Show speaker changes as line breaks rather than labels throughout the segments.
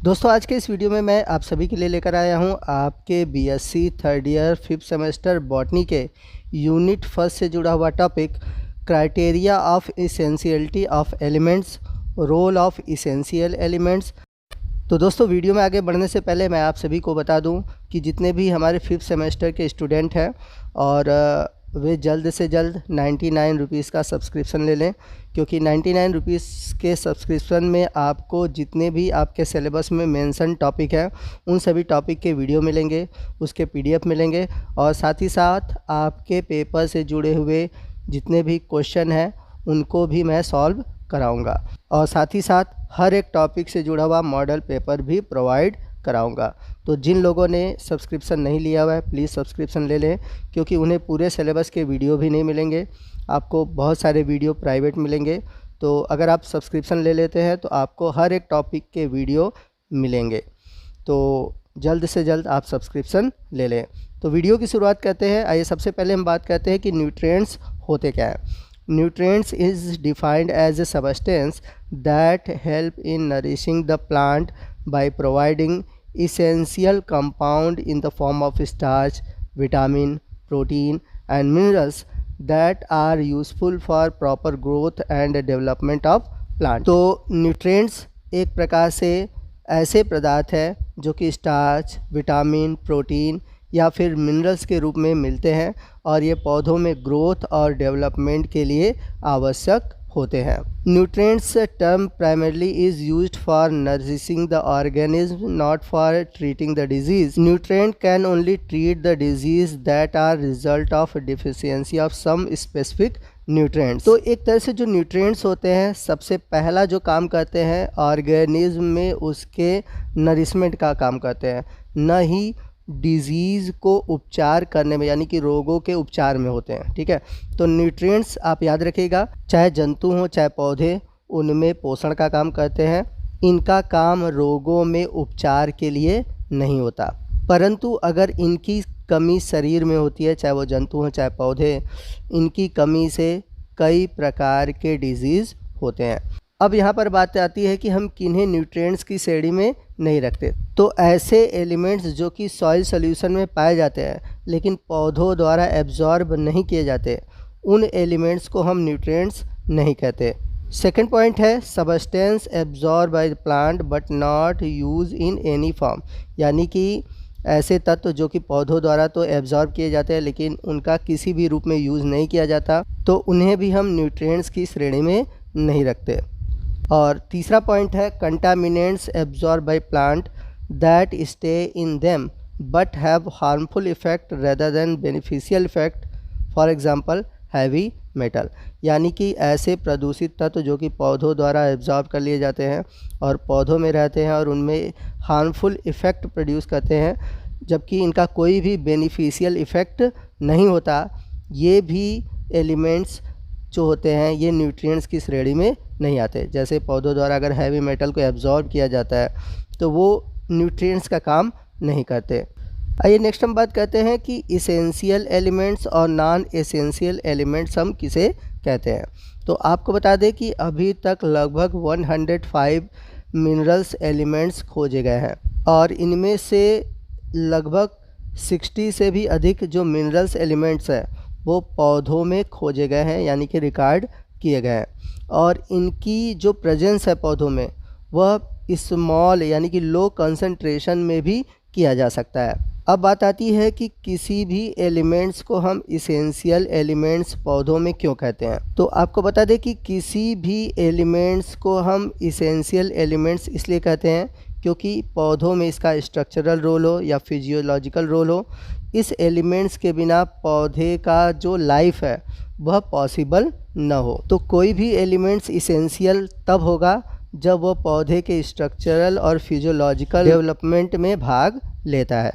दोस्तों आज के इस वीडियो में मैं आप सभी के लिए लेकर आया हूं आपके BSc third year 5th semester botany के यूनिट फर्स्ट से जुड़ा हुआ topic criteria of essentiality of elements, role of essential elements. तो दोस्तों वीडियो में आगे बढ़ने से पहले मैं आप सभी को बता दूं कि जितने भी हमारे 5th सेमेस्टर के स्टूडेंट हैं और वे जल्द से जल्द 99 रुपीज़ का सब्सक्रिप्शन ले लें, क्योंकि 99 रुपीज़ के सब्सक्रिप्शन में आपको जितने भी आपके सिलेबस में मेंशन टॉपिक है उन सभी टॉपिक के वीडियो मिलेंगे, उसके पीडीएफ मिलेंगे और साथ ही साथ आपके पेपर से जुड़े हुए जितने भी क्वेश्चन हैं उनको भी मैं सॉल्व कराऊंगा और साथ ही साथ हर एक टॉपिक से जुड़ा हुआ मॉडल पेपर भी प्रोवाइड कराऊंगा। तो जिन लोगों ने सब्सक्रिप्शन नहीं लिया हुआ है प्लीज़ सब्सक्रिप्शन ले लें, क्योंकि उन्हें पूरे सिलेबस के वीडियो भी नहीं मिलेंगे, आपको बहुत सारे वीडियो प्राइवेट मिलेंगे। तो अगर आप सब्सक्रिप्शन ले लेते हैं तो आपको हर एक टॉपिक के वीडियो मिलेंगे। तो जल्द से जल्द आप सब्सक्रिप्शन ले लें। तो वीडियो की शुरुआत करते हैं। आइए सबसे पहले हम बात करते हैं कि न्यूट्रिएंट्स होते क्या हैं। Nutrients is defined as a substance that help in nourishing the plant by providing essential compound in the form of starch, vitamin, protein and minerals that are useful for proper growth and development of plant। तो nutrients एक प्रकार से ऐसे पदार्थ है जो कि starch, vitamin, protein या फिर मिनरल्स के रूप में मिलते हैं और ये पौधों में ग्रोथ और डेवलपमेंट के लिए आवश्यक होते हैं। Nutrients term primarily is used for nourishing the organism, not for treating the disease. Nutrient can only treat the disease that are result of deficiency of some specific nutrients. तो एक तरह से जो न्यूट्रिएंट्स होते हैं सबसे पहला जो काम करते हैं ऑर्गेनिज्म में उसके नरिशमेंट का काम करते हैं, न ही डिजीज़ को उपचार करने में यानी कि रोगों के उपचार में होते हैं। ठीक है, तो न्यूट्रिएंट्स आप याद रखिएगा, चाहे जंतु हों चाहे पौधे, उनमें पोषण का काम करते हैं। इनका काम रोगों में उपचार के लिए नहीं होता, परंतु अगर इनकी कमी शरीर में होती है, चाहे वो जंतु हों चाहे पौधे, इनकी कमी से कई प्रकार के डिजीज़ होते हैं। अब यहाँ पर बात आती है कि हम किन्हें न्यूट्रिएंट्स की श्रेणी में नहीं रखते। तो ऐसे एलिमेंट्स जो कि सॉइल सॉल्यूशन में पाए जाते हैं लेकिन पौधों द्वारा एब्जॉर्ब नहीं किए जाते, उन एलिमेंट्स को हम न्यूट्रिएंट्स नहीं कहते। सेकंड पॉइंट है substance absorb by the plant but not use in any form, यानी कि ऐसे तत्व जो कि पौधों द्वारा तो एब्जॉर्ब किए जाते हैं लेकिन उनका किसी भी रूप में यूज़ नहीं किया जाता, तो उन्हें भी हम न्यूट्रिएंट्स की श्रेणी में नहीं रखते। और तीसरा पॉइंट है contaminants absorb by plant that stay in them but have harmful effect rather than beneficial effect, for example heavy metal, यानी कि ऐसे प्रदूषित तत्व जो कि पौधों द्वारा एब्जॉर्ब कर लिए जाते हैं और पौधों में रहते हैं और उनमें हार्मफुल इफ़ेक्ट प्रोड्यूस करते हैं, जबकि इनका कोई भी बेनिफिशियल इफ़ेक्ट नहीं होता, ये भी एलिमेंट्स जो होते हैं ये न्यूट्रिएंट्स की श्रेणी में नहीं आते। जैसे पौधों द्वारा अगर हैवी मेटल को एब्जॉर्ब किया जाता है तो वो न्यूट्रिएंट्स का काम नहीं करते। आइए नेक्स्ट हम बात करते हैं कि इसेंशियल एलिमेंट्स और नॉन एसेंशियल एलिमेंट्स हम किसे कहते हैं। तो आपको बता दें कि अभी तक लगभग 105 मिनरल्स एलिमेंट्स खोजे गए हैं और इनमें से लगभग 60 से भी अधिक जो मिनरल्स एलिमेंट्स हैं वो पौधों में खोजे गए हैं, यानी कि रिकॉर्ड किए गए हैं। और इनकी जो प्रेजेंस है पौधों में वह स्मॉल यानी कि लो कंसंट्रेशन में भी किया जा सकता है। अब बात आती है कि किसी भी एलिमेंट्स को हम इसेंशियल एलिमेंट्स पौधों में क्यों कहते हैं। तो आपको बता दें कि किसी भी एलिमेंट्स को हम इसेंशियल एलिमेंट्स इसलिए कहते हैं क्योंकि पौधों में इसका स्ट्रक्चरल रोल हो या फिजियोलॉजिकल रोल हो, इस एलिमेंट्स के बिना पौधे का जो लाइफ है वह पॉसिबल न हो। तो कोई भी एलिमेंट्स इसेंशियल तब होगा जब वह पौधे के स्ट्रक्चरल और फिजियोलॉजिकल डेवलपमेंट में भाग लेता है।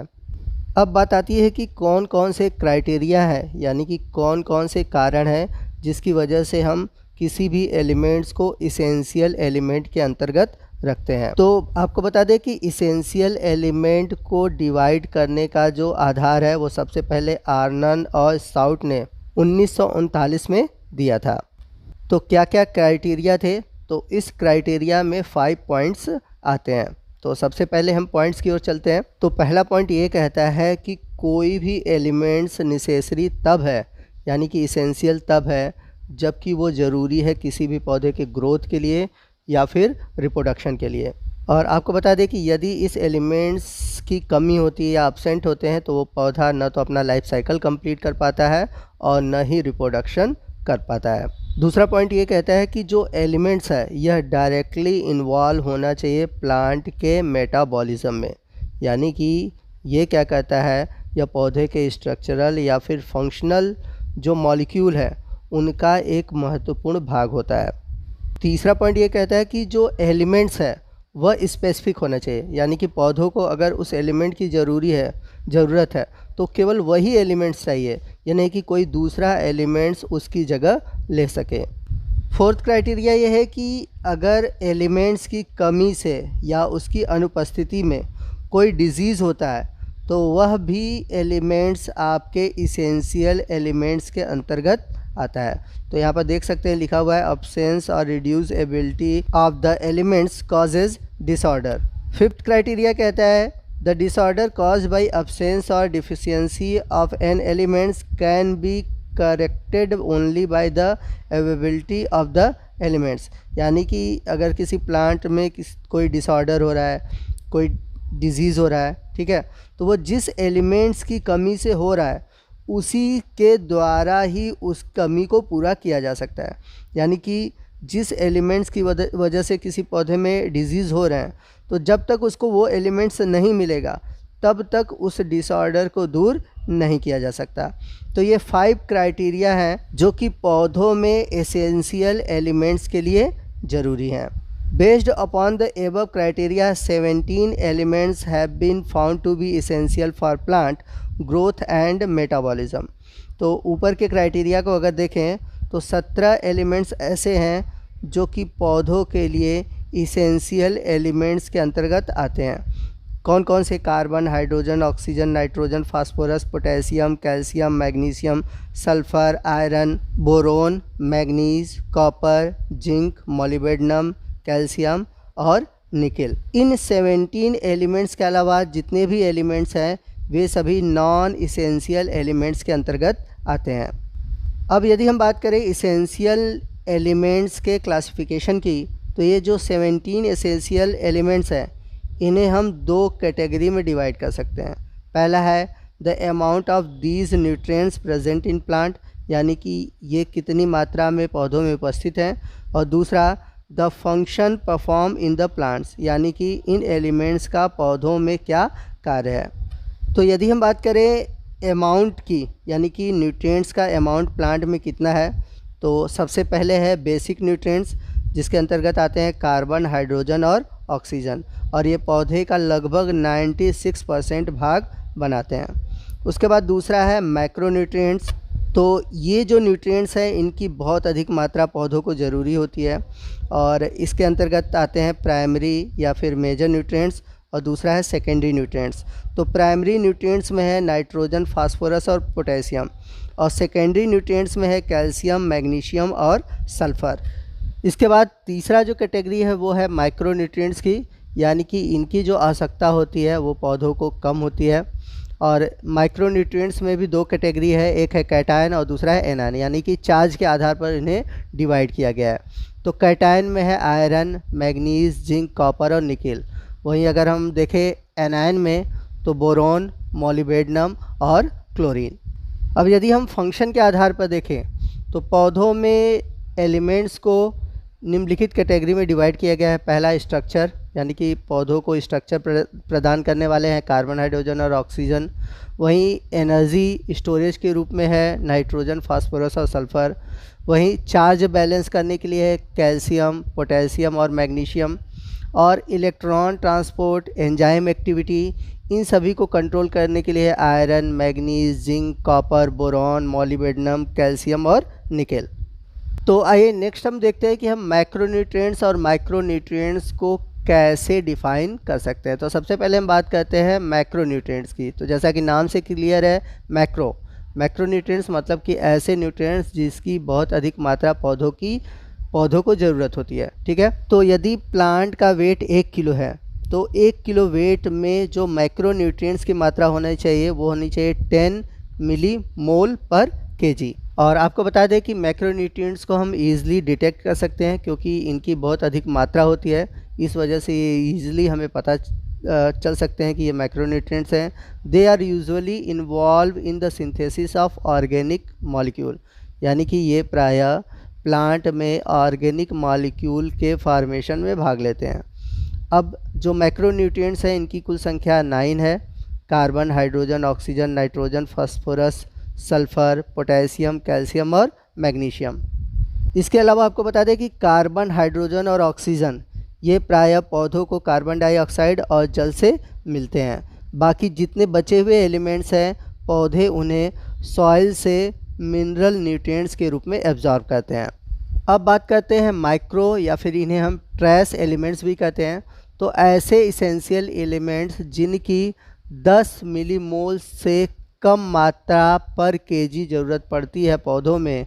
अब बात आती है कि कौन कौन से क्राइटेरिया है, यानी कि कौन कौन से कारण हैं जिसकी वजह से हम किसी भी एलिमेंट्स को इसेंशियल एलिमेंट के अंतर्गत रखते हैं। तो आपको बता दें कि इसेंशियल एलिमेंट को डिवाइड करने का जो आधार है वो सबसे पहले आर्नन और साउट ने 1939 में दिया था। तो क्या क्या क्राइटेरिया थे, तो इस क्राइटेरिया में 5 पॉइंट्स आते हैं। तो तो सबसे पहले हम पॉइंट्स की ओर चलते हैं। तो पहला पॉइंट ये कहता है कि कोई भी एलिमेंट्स नेसेसरी तब है, यानी कि इसेंशियल तब है जबकि वो ज़रूरी है किसी भी पौधे के ग्रोथ के लिए या फिर रिप्रोडक्शन के लिए। और आपको बता दें कि यदि इस एलिमेंट्स की कमी होती है या अब्सेंट होते हैं तो वो पौधा न तो अपना लाइफ साइकिल कंप्लीट कर पाता है और न ही रिप्रोडक्शन कर पाता है। दूसरा पॉइंट ये कहता है कि जो एलिमेंट्स है यह डायरेक्टली इन्वॉल्व होना चाहिए प्लांट के मेटाबॉलिज्म में, यानी कि ये क्या कहता है, यह पौधे के स्ट्रक्चरल या फिर फंक्शनल जो मॉलिक्यूल है उनका एक महत्वपूर्ण भाग होता है। तीसरा पॉइंट ये कहता है कि जो एलिमेंट्स है वह स्पेसिफिक होना चाहिए, यानी कि पौधों को अगर उस एलिमेंट की ज़रूरत है तो केवल वही एलिमेंट्स चाहिए, ये नहीं कि कोई दूसरा एलिमेंट्स उसकी जगह ले सके। फोर्थ क्राइटेरिया ये है कि अगर एलिमेंट्स की कमी से या उसकी अनुपस्थिति में कोई डिजीज़ होता है तो वह भी एलिमेंट्स आपके इसेंशियल एलिमेंट्स के अंतर्गत आता है। तो यहाँ पर देख सकते हैं लिखा हुआ है अब्सेंस और reduce ability of the elements causes disorder. Fifth criteria कहता है the disorder cause by absence और deficiency of an elements can be corrected only by the availability of the elements, यानी कि अगर किसी प्लांट में कोई डिसऑर्डर हो रहा है, कोई डिजीज़ हो रहा है, ठीक है, तो वो जिस एलिमेंट्स की कमी से हो रहा है उसी के द्वारा ही उस कमी को पूरा किया जा सकता है। यानी कि जिस एलिमेंट्स की वजह से किसी पौधे में डिजीज़ हो रहे हैं तो जब तक उसको वो एलिमेंट्स नहीं मिलेगा तब तक उस डिसऑर्डर को दूर नहीं किया जा सकता। तो ये 5 क्राइटेरिया हैं जो कि पौधों में एसेंशियल एलिमेंट्स के लिए ज़रूरी हैं। Based upon the above criteria, 17 elements have been found to be essential for plant growth and metabolism। तो ऊपर के क्राइटेरिया को अगर देखें तो 17 एलिमेंट्स ऐसे हैं जो कि पौधों के लिए इसेंशियल एलिमेंट्स के अंतर्गत आते हैं। कौन कौन से? Carbon, hydrogen, oxygen, nitrogen, phosphorus, potassium, calcium, magnesium, sulphur, iron, boron, manganese, copper, zinc, molybdenum, calcium और निकेल। इन 17 एलिमेंट्स के अलावा जितने भी एलिमेंट्स हैं वे सभी नॉन इसेंशियल एलिमेंट्स के अंतर्गत आते हैं। अब यदि हम बात करें इसेंशियल एलिमेंट्स के क्लासिफिकेशन की, तो ये जो 17 एसेंशियल एलिमेंट्स हैं इन्हें हम 2 कैटेगरी में डिवाइड कर सकते हैं। पहला है the amount of these nutrients present in plant, यानी कि ये कितनी मात्रा में पौधों में उपस्थित हैं, और दूसरा the function perform in the plants, यानी कि इन एलिमेंट्स का पौधों में क्या कार्य है। तो यदि हम बात करें अमाउंट की, यानी कि न्यूट्रिएंट्स का अमाउंट प्लांट में कितना है, तो सबसे पहले है बेसिक न्यूट्रिएंट्स जिसके अंतर्गत आते हैं कार्बन, हाइड्रोजन और ऑक्सीजन, और ये पौधे का लगभग 96% भाग बनाते हैं। उसके बाद दूसरा है मैक्रो न्यूट्रिएंट्स। तो ये जो न्यूट्रिएंट्स हैं इनकी बहुत अधिक मात्रा पौधों को ज़रूरी होती है, और इसके अंतर्गत आते हैं प्राइमरी या फिर मेजर न्यूट्रिएंट्स, और दूसरा है सेकेंडरी न्यूट्रिएंट्स। तो प्राइमरी न्यूट्रिएंट्स में है नाइट्रोजन, फास्फोरस और पोटेशियम, और सेकेंडरी न्यूट्रिएंट्स में है कैल्शियम, मैग्नीशियम और सल्फ़र। इसके बाद तीसरा जो कैटेगरी है वो है माइक्रो न्यूट्रिएंट्स की, यानी कि इनकी जो आवश्यकता होती है वो पौधों को कम होती है। और माइक्रो न्यूट्रिएंट्स में भी 2 कैटेगरी है, एक है कैटायन और दूसरा है एनायन, यानी कि चार्ज के आधार पर इन्हें डिवाइड किया गया है। तो कैटायन में है आयरन, मैग्नीज, जिंक, कॉपर और निकेल। वहीं अगर हम देखें एनायन में तो बोरोन, मोलिब्डेनम और क्लोरीन। अब यदि हम फंक्शन के आधार पर देखें तो पौधों में एलिमेंट्स को निम्नलिखित कैटेगरी में डिवाइड किया गया है। पहला स्ट्रक्चर, यानी कि पौधों को स्ट्रक्चर प्रदान करने वाले हैं कार्बन, हाइड्रोजन और ऑक्सीजन। वहीं एनर्जी स्टोरेज के रूप में है नाइट्रोजन, फास्फोरस और सल्फ़र। वहीं चार्ज बैलेंस करने के लिए है कैल्शियम, पोटेशियम और मैग्नीशियम। और इलेक्ट्रॉन ट्रांसपोर्ट, एंजाइम एक्टिविटी, इन सभी को कंट्रोल करने के लिए iron, manganese, zinc, copper, boron, molybdenum, calcium और निकेल। तो आइए नेक्स्ट हम देखते हैं कि हम मैक्रोन्यूट्रिएंट्स और माइक्रोन्यूट्रिएंट्स को कैसे डिफ़ाइन कर सकते हैं। तो सबसे पहले हम बात करते हैं मैक्रोन्यूट्रिएंट्स की। तो जैसा कि नाम से क्लियर है, मैक्रोन्यूट्रिएंट्स मतलब कि ऐसे न्यूट्रिएंट्स जिसकी बहुत अधिक मात्रा पौधों को ज़रूरत होती है, ठीक है। तो यदि प्लांट का वेट 1 किलो है तो 1 किलो वेट में जो मैक्रोन्यूट्रिएंट्स की मात्रा होनी चाहिए वो होनी चाहिए 10 मिली मोल पर केजी। और आपको बता दें कि मैक्रोन्यूट्रिएंट्स को हम ईज़िली डिटेक्ट कर सकते हैं क्योंकि इनकी बहुत अधिक मात्रा होती है, इस वजह से ये ईज़िली हमें पता चल सकते हैं कि ये मैक्रोन्यूट्रिएंट्स हैं। They are usually involve in the synthesis of organic molecule, यानी कि ये प्रायः प्लांट में ऑर्गेनिक मॉलिक्यूल के फॉर्मेशन में भाग लेते हैं। अब जो मैक्रोन्यूट्रिएंट्स हैं इनकी कुल संख्या 9 है। Carbon, hydrogen, oxygen, nitrogen, phosphorus, sulphur, potassium, calcium और मैग्नीशियम। इसके अलावा आपको बता दें कि कार्बन, हाइड्रोजन और ऑक्सीजन ये प्रायः पौधों को कार्बन डाइऑक्साइड और जल से मिलते हैं। बाकी जितने बचे हुए एलिमेंट्स हैं पौधे उन्हें सॉइल से मिनरल न्यूट्रिएंट्स के रूप में एब्जॉर्ब करते हैं। अब बात करते हैं माइक्रो या फिर इन्हें हम ट्रेस एलिमेंट्स भी कहते हैं। तो ऐसे इसेंशियल एलिमेंट्स जिनकी 10 मिलीमोल से कम मात्रा पर केजी ज़रूरत पड़ती है पौधों में,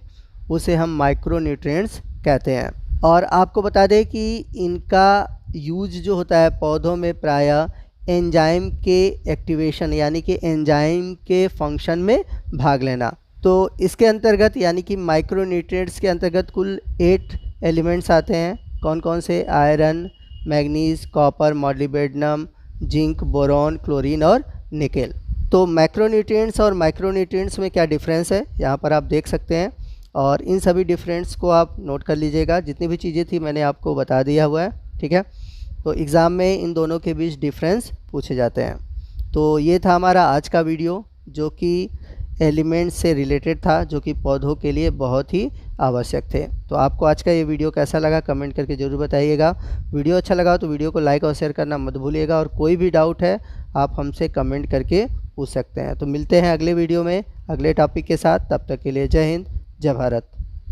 उसे हम माइक्रोन्यूट्रिएंट्स कहते हैं। और आपको बता दें कि इनका यूज जो होता है पौधों में प्रायः एंजाइम के एक्टिवेशन यानी कि एंजाइम के फंक्शन में भाग लेना। तो इसके अंतर्गत यानी कि माइक्रोन्यूट्रिएंट्स के अंतर्गत कुल 8 एलिमेंट्स आते हैं। कौन कौन से? Iron, manganese, copper, molybdenum, zinc, boron, chlorine और निकेल। तो मैक्रोन्यूट्रिएंट्स और माइक्रोन्यूट्रिएंट्स में क्या डिफरेंस है यहाँ पर आप देख सकते हैं, और इन सभी डिफरेंस को आप नोट कर लीजिएगा। जितनी भी चीज़ें थी मैंने आपको बता दिया हुआ है, ठीक है। तो एग्ज़ाम में इन दोनों के बीच डिफरेंस पूछे जाते हैं। तो ये था हमारा आज का वीडियो जो कि एलिमेंट्स से रिलेटेड था, जो कि पौधों के लिए बहुत ही आवश्यक थे। तो आपको आज का ये वीडियो कैसा लगा कमेंट करके ज़रूर बताइएगा। वीडियो अच्छा लगा तो वीडियो को लाइक और शेयर करना मत भूलिएगा, और कोई भी डाउट है आप हमसे कमेंट करके पूछ सकते हैं। तो मिलते हैं अगले वीडियो में अगले टॉपिक के साथ। तब तक के लिए जय हिंद, जय भारत।